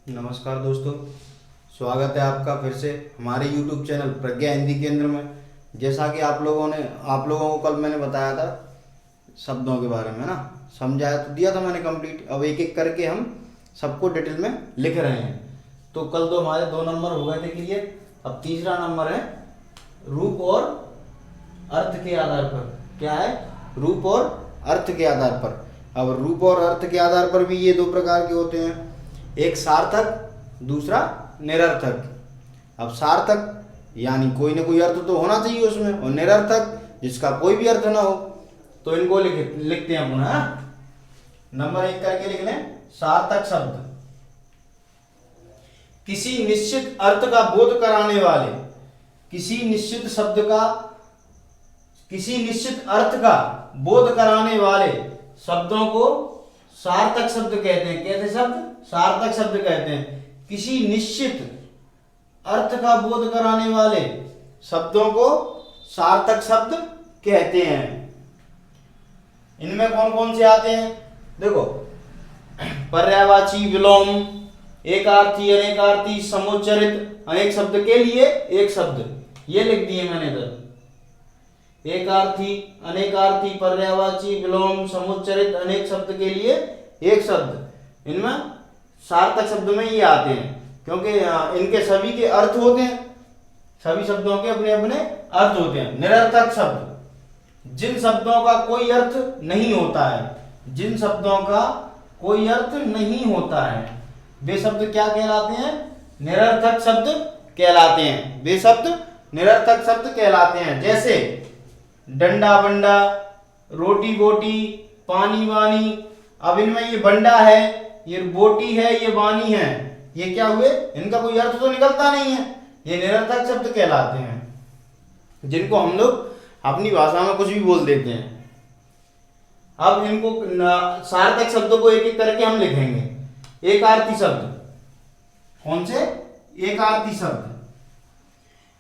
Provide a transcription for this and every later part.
नमस्कार दोस्तों, स्वागत है आपका फिर से हमारे YouTube चैनल प्रज्ञा हिंदी केंद्र में। जैसा कि आप लोगों को कल मैंने बताया था शब्दों के बारे में ना, समझाया तो दिया था मैंने कंप्लीट। अब एक एक करके हम सबको डिटेल में लिख रहे हैं। तो कल तो हमारे 2 नंबर हो गए थे क्लियर। अब तीसरा नंबर है रूप और अर्थ के आधार पर। क्या है? रूप और अर्थ के आधार पर। अब रूप और अर्थ के आधार पर भी ये 2 प्रकार के होते हैं, एक सार्थक, दूसरा निरर्थक। अब सार्थक यानी कोई ना कोई अर्थ तो होना चाहिए उसमें, और निरर्थक जिसका कोई भी अर्थ ना हो। तो इनको लिखते हैं अपना नंबर 1 करके लिख लें। सार्थक शब्द किसी निश्चित अर्थ का बोध कराने वाले, किसी निश्चित अर्थ का बोध कराने वाले शब्दों को सार्थक शब्द कहते हैं। कैसे शब्द? सार्थक शब्द कहते हैं। किसी निश्चित अर्थ का बोध कराने वाले शब्दों को सार्थक शब्द कहते हैं। इनमें कौन कौन से आते हैं? देखो, पर्यायवाची, विलोम, एकार्थी, अनेकार्थी, समुच्चरित, अनेक शब्द के लिए एक शब्द ये लिख दिए मैंने इधर। एकार्थी, अनेकार्थी, पर्यायवाची, विलोम, समुच्चरित, अनेक शब्द के लिए एक शब्द। इनमें सार्थक शब्द में ये आते हैं, क्योंकि इनके सभी के अर्थ होते हैं। सभी शब्दों के अपने अपने अर्थ होते हैं। निरर्थक शब्द जिन शब्दों का कोई अर्थ नहीं होता है, जिन शब्दों का कोई अर्थ नहीं होता है, वे शब्द क्या कहलाते हैं? निरर्थक शब्द कहलाते हैं। वे शब्द निरर्थक शब्द कहलाते हैं। जैसे डंडा बंडा, रोटी बोटी, पानी वानी। अब इनमें ये बंडा है, ये बोटी है, ये वानी है, ये क्या हुए? इनका कोई अर्थ तो निकलता नहीं है, ये निरर्थक शब्द कहलाते हैं, जिनको हम लोग अपनी भाषा में कुछ भी बोल देते हैं। अब इनको सार्थक शब्दों को एक एक करके हम लिखेंगे। एकार्थी शब्द कौन से? एकार्थी शब्द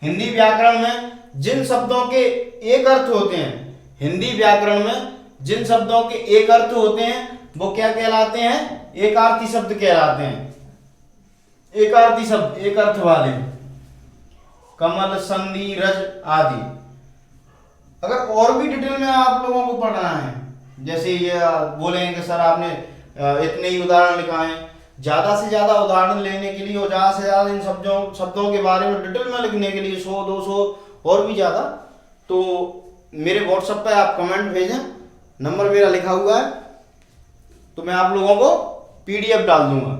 हिंदी व्याकरण में जिन शब्दों के एक अर्थ होते हैं, हिंदी व्याकरण में जिन शब्दों के एक अर्थ होते हैं वो क्या कहलाते हैं? एकार्थी शब्द कहलाते हैं। एकार्थी शब्द एक अर्थ वाले, कमल, संधि, रज आदि। अगर और भी डिटेल में आप लोगों को पढ़ना है, जैसे ये बोलेंगे कि सर आपने इतने ही उदाहरण लिखा है, ज्यादा से ज्यादा उदाहरण लेने के लिए और ज्यादा से ज्यादा इन शब्दों के बारे में डिटेल में लिखने के लिए 100 200 और भी ज्यादा, तो मेरे व्हाट्सएप पे आप कमेंट भेजें, नंबर मेरा लिखा हुआ है, तो मैं आप लोगों को पीडीएफ डाल दूंगा।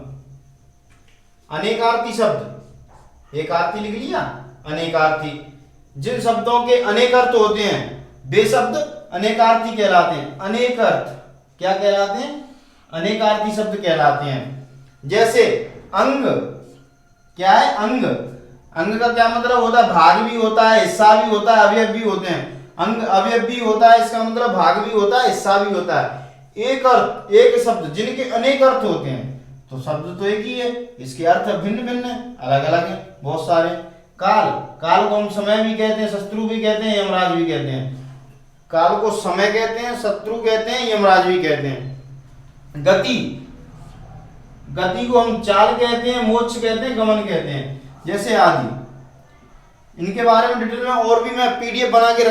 अनेकार्थी शब्द, एकार्थी लिख लिया, अनेकार्थी जिन शब्दों के अनेक अर्थ होते हैं वे शब्द अनेकार्थी कहलाते हैं। अनेक अर्थ क्या कहलाते हैं? अनेकार्थी शब्द कहलाते हैं। जैसे अंग, क्या है? अंग। अंग का क्या मतलब होता है? भाग भी होता है, हिस्सा भी होता है, अवयव भी होते हैं। अंग अवयव भी होता है, इसका मतलब भाग भी होता है, हिस्सा भी होता है। एक अर्थ, एक शब्द जिनके अनेक अर्थ होते हैं, तो शब्द तो एक ही है, इसके अर्थ भिन्न भिन्न है, अलग अलग है, बहुत सारे। काल, काल को हम समय भी कहते हैं, शत्रु भी कहते हैं, यमराज भी कहते हैं। काल को समय कहते हैं, शत्रु कहते हैं, यमराज भी कहते हैं। गति, गति को हम चाल कहते हैं, मोक्ष कहते हैं, गमन कहते हैं, जैसे आदि। इनके बारे में डिटेल में और भी मैं पीडीएफ बना के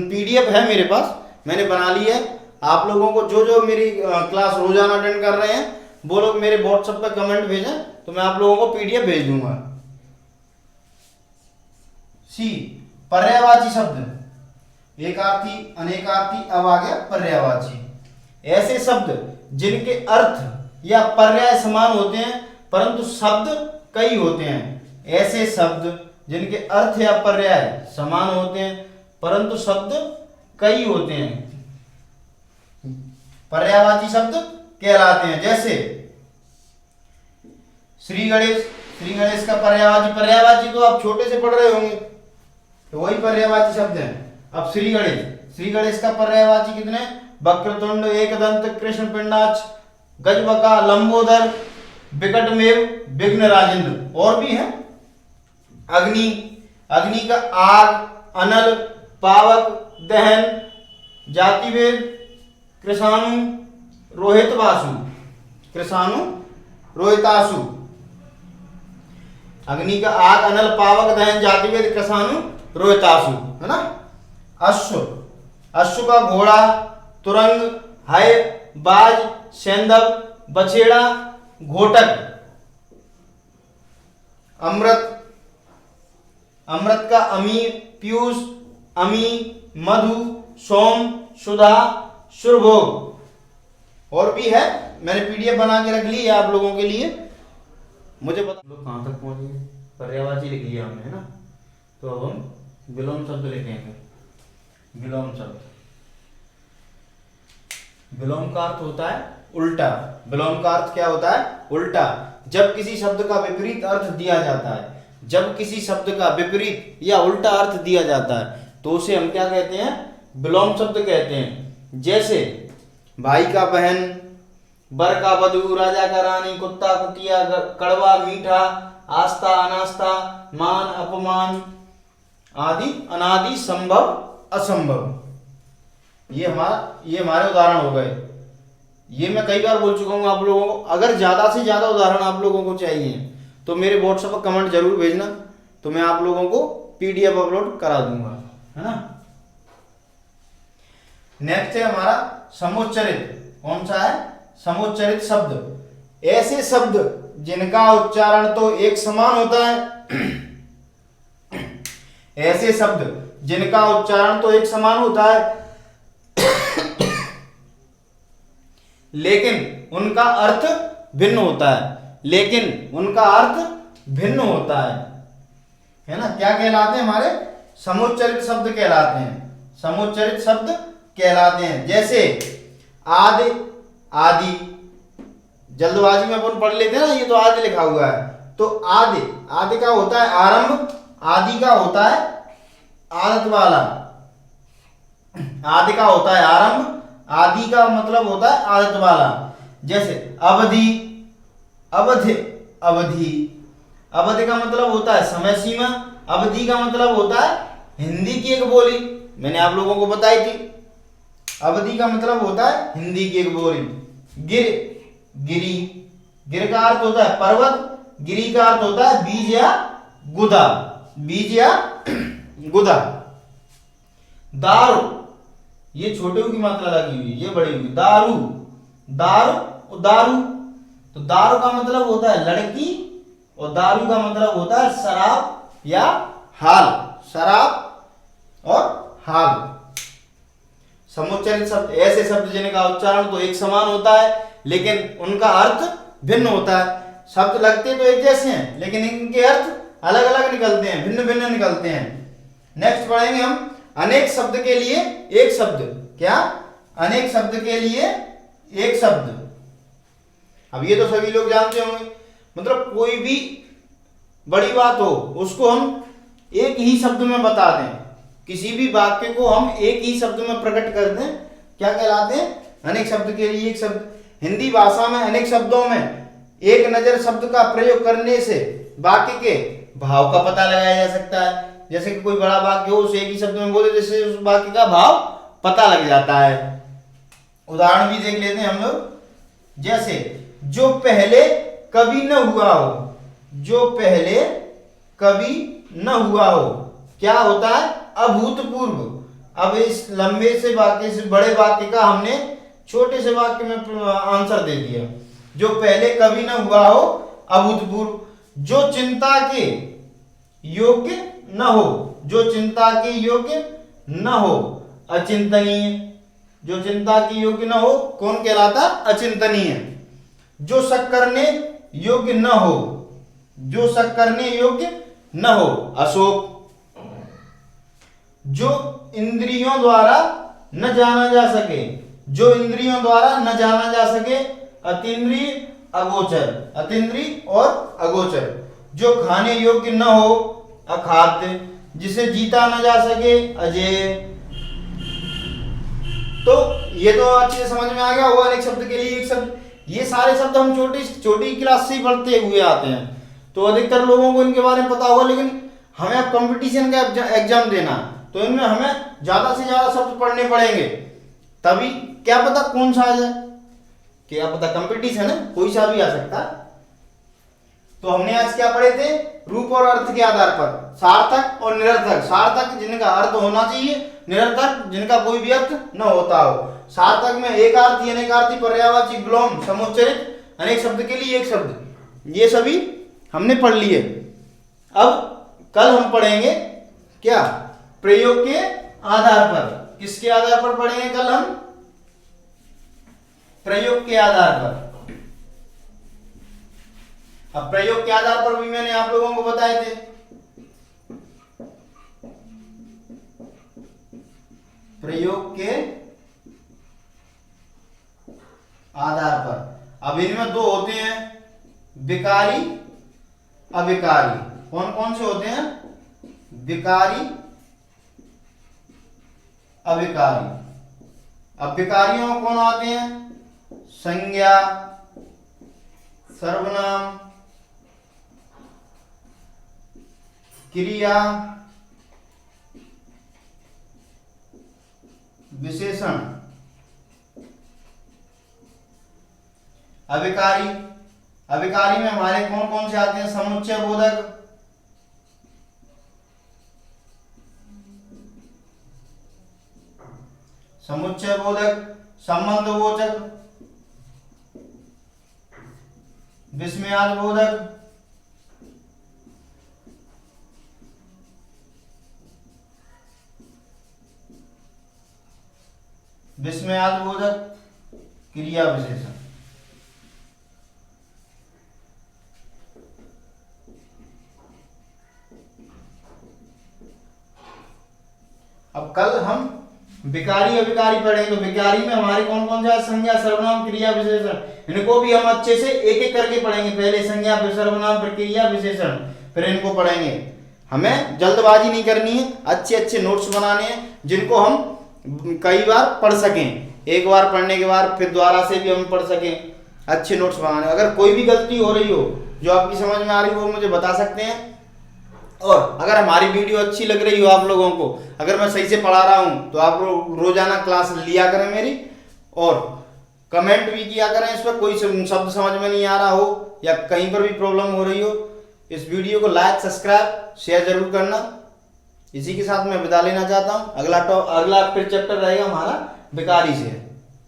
पीडीएफ है मेरे पास, मैंने बना ली है। आप लोगों को जो मेरी क्लास रोजाना अटेंड कर रहे हैं वो लोग मेरे व्हाट्सएप पे कमेंट भेजें, तो मैं आप लोगों को पीडीएफ भेज दूंगा। सी, पर्यायवाची शब्द, एकार्थी, अनेकार्थी, अब आ गया पर्यायवाची। ऐसे शब्द जिनके अर्थ या पर्याय समान होते हैं परंतु शब्द कई होते हैं। ऐसे शब्द जिनके अर्थ या पर्याय समान होते हैं परंतु शब्द कई होते हैं, पर्यायवाची शब्द कहलाते हैं। जैसे श्री गणेश, श्री गणेश का पर्यायवाची, पर्यायवाची तो आप छोटे से पढ़ रहे होंगे, तो वही पर्यायवाची शब्द है। अब श्री गणेश, श्री गणेश का पर्यायवाची कितने? वक्रतुंड, एकदंत, कृष्ण पिंडाच, गजबका, लंबोदर, विकटमेव, विघ्न राजेंद्र, और भी है। अग्नि, अग्नि का आग, अनल, पावक, दहन, जातिवेद, कृषाणु, रोहित वासु, कृषाणु, रोहितासु, अग्नि का आग अनल पावक दहन जाति वेद कृषाणु रोहितासु, है ना। अश्व, अश्व का घोड़ा, तुरंग, है, बाज, सेंधव, बछेड़ा, घोटक। अमृत, अमृत का अमी, पीयूष, अमी, मधु, सोम, सुधा, सुरभोग। और भी है, मैंने पीडीएफ बना के रख ली है आप लोगों के लिए। मुझे पता लोग कहाँ तक पहुंच गए। पर्यायवाची लिख लिया हमने, है ना। तो अब हम विलोम शब्द लिखेंगे। विलोम शब्द, विलोम का अर्थ होता है उल्टा। विलोम का अर्थ क्या होता है? उल्टा। जब किसी शब्द का विपरीत अर्थ दिया जाता है, जब किसी शब्द का विपरीत या उल्टा अर्थ दिया जाता है तो उसे हम क्या कहते हैं? विलोम शब्द कहते हैं। जैसे भाई का बहन, बर का वधू, राजा का रानी, कुत्ता कुतिया, कड़वा मीठा, आस्था अनास्था, मान अपमान आदि, अनादि संभव असंभव। ये हमारे उदाहरण हो गए। ये मैं कई बार बोल चुका हूँ आप लोगों को। अगर ज्यादा से ज्यादा उदाहरण आप लोगों को चाहिए तो मेरे व्हाट्सएप पर कमेंट जरूर भेजना, तो मैं आप लोगों को पीडीएफ अपलोड करा दूंगा, है ना। नेक्स्ट है हमारा समुच्चरित। कौन सा है? समुच्चरित शब्द। ऐसे शब्द जिनका उच्चारण तो एक समान होता है ऐसे शब्द जिनका उच्चारण तो एक समान होता है लेकिन उनका अर्थ भिन्न होता है। लेकिन उनका अर्थ भिन्न होता है ना। क्या कहलाते हैं? हमारे समुच्चरित शब्द कहलाते हैं। समुच्चरित शब्द कहलाते हैं। जैसे आदि, आदि, जल्दबाजी में अपन पढ़ लेते हैं ना, ये तो आदि लिखा हुआ है। तो आदि, आदि का होता है आरंभ, आदि का होता है आदत वाला। आदि का होता है आरंभ, आदि का मतलब होता है आदत वाला। जैसे अवधि, अवधि, अवधि, अवधि का मतलब होता है समय सीमा। अवधि का मतलब होता है हिंदी की एक बोली, मैंने आप लोगों को बताई थी। अवधि का मतलब होता है हिंदी की एक बोली। गिर, गिरी, गिर का अर्थ होता है पर्वत, गिरी का अर्थ होता है बीज या गुदा, बीज या गुदा। दारू, ये छोटे की मात्रा लगी हुई, ये बड़ी हुई। दारू, दारू, दारू, तो दारू का मतलब होता है लड़की और दारू का मतलब होता है शराब या हाल, शराब और हाल। समुच्चरित शब्द ऐसे शब्द जिनका उच्चारण तो एक समान होता है लेकिन उनका अर्थ भिन्न होता है। शब्द लगते तो एक जैसे हैं लेकिन इनके अर्थ अलग अलग निकलते हैं, भिन्न भिन्न निकलते हैं। नेक्स्ट पढ़ेंगे हम अनेक शब्द के लिए एक शब्द। क्या? अनेक शब्द के लिए एक शब्द। अब ये तो सभी लोग जानते होंगे, मतलब कोई भी बड़ी बात हो उसको हम एक ही शब्द में बता दें, किसी भी वाक्य को हम एक ही शब्द में प्रकट कर दें, क्या कहलाते हैं? अनेक शब्द के लिए एक शब्द। हिंदी भाषा में अनेक शब्दों में एक नजर शब्द का प्रयोग करने से वाक्य के भाव का पता लगाया जा सकता है। जैसे कि कोई बड़ा वाक्य हो उसे एक ही शब्द में बोले, जैसे उस वाक्य का भाव पता लग जाता है। उदाहरण भी देख लेते हैं हम लोग। जैसे जो पहले कभी न हुआ हो, जो पहले कभी न हुआ हो, क्या होता है? अभूतपूर्व। अब इस लंबे से वाक्य से बड़े वाक्य का हमने छोटे से वाक्य में आंसर दे दिया। जो पहले कभी न हुआ हो, अभूतपूर्व। जो चिंता के योग्य न हो, जो चिंता के योग्य न हो, अचिंतनीय। जो चिंता के योग्य न हो कौन कहलाता? अचिंतनीय। जो शक करने योग्य न हो, जो शक करने योग्य न हो, अशोक। जो इंद्रियों द्वारा न जाना जा सके, जो इंद्रियों द्वारा न जाना जा सके, अतीन्द्रिय, अगोचर। अतीन्द्रिय और अगोचर। जो खाने योग्य न हो, अखाद्य। जिसे जीता न जा सके, अजेय। तो ये तो अच्छे से समझ में आ गया। वो अनेक शब्द के लिए एक शब्द। ये सारे शब्द हम छोटी क्लास से ही पढ़ते हुए आते हैं, तो अधिकतर लोगों को इनके बारे में पता होगा। लेकिन हमें अब कंपटीशन का एग्जाम देना, तो इनमें हमें ज्यादा से ज्यादा शब्द पढ़ने पड़ेंगे, तभी क्या पता कौन सा आ जाए। क्या पता, कंपटीशन है, कोई सा भी आ सकता है। तो हमने आज क्या पढ़े थे, रूप और अर्थ के आधार पर सार्थक और निरर्थक। सार्थक जिनका अर्थ होना चाहिए, निरर्थक जिनका कोई भी अर्थ न होता हो। सार्थक में एकार्थी, अनेकार्थी, पर्यायवाची, विलोम, समुच्चरित, अनेक शब्द के लिए एक शब्द, ये सभी हमने पढ़ लिए। अब कल हम पढ़ेंगे क्या, प्रयोग के आधार पर। किसके आधार पर पढ़ेंगे कल हम, प्रयोग के आधार पर। अब प्रयोग के आधार पर भी मैंने आप लोगों को बताए थे, प्रयोग के आधार पर। अब इनमें दो होते हैं, विकारी, अविकारी। कौन कौन से होते हैं, विकारी, अविकारी। अब विकारियों में कौन आते हैं, संज्ञा, सर्वनाम, क्रिया, विशेषण। अविकारी, अविकारी में हमारे कौन कौन से आते हैं, समुच्चय बोधक, समुच्चय बोधक, संबंध बोधक, विस्मयाद बोधक, विस्मयाद बोधक, क्रिया विशेषण। अब कल हम विकारी अविकारी पढ़ेंगे। तो विकारी में हमारे कौन कौन से, संज्ञा, सर्वनाम, क्रिया, विशेषण। इनको भी हम अच्छे से एक एक करके पढ़ेंगे, पहले संज्ञा, फिर सर्वनाम, फिर क्रिया, विशेषण, फिर इनको पढ़ेंगे। हमें जल्दबाजी नहीं करनी है, अच्छे अच्छे नोट्स बनाने हैं जिनको हम कई बार पढ़ सकें। एक बार पढ़ने के बाद फिर दोबारा से भी हम पढ़ सकें, अच्छे नोट्स बनाने। अगर कोई भी गलती हो रही हो जो आपकी समझ में आ रही हो वो मुझे बता सकते हैं। और अगर हमारी वीडियो अच्छी लग रही हो आप लोगों को, अगर मैं सही से पढ़ा रहा हूं तो आप रोजाना क्लास लिया करें मेरी, और कमेंट भी किया करें इस पर, कोई शब्द समझ में नहीं आ रहा हो या कहीं पर भी प्रॉब्लम हो रही हो। इस वीडियो को लाइक, सब्सक्राइब, शेयर जरूर करना। इसी के साथ मैं विदा लेना चाहता हूँ। अगला फिर चैप्टर रहेगा हमारा विकारी से।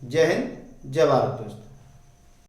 जय हिंद, जय भारत दोस्तों।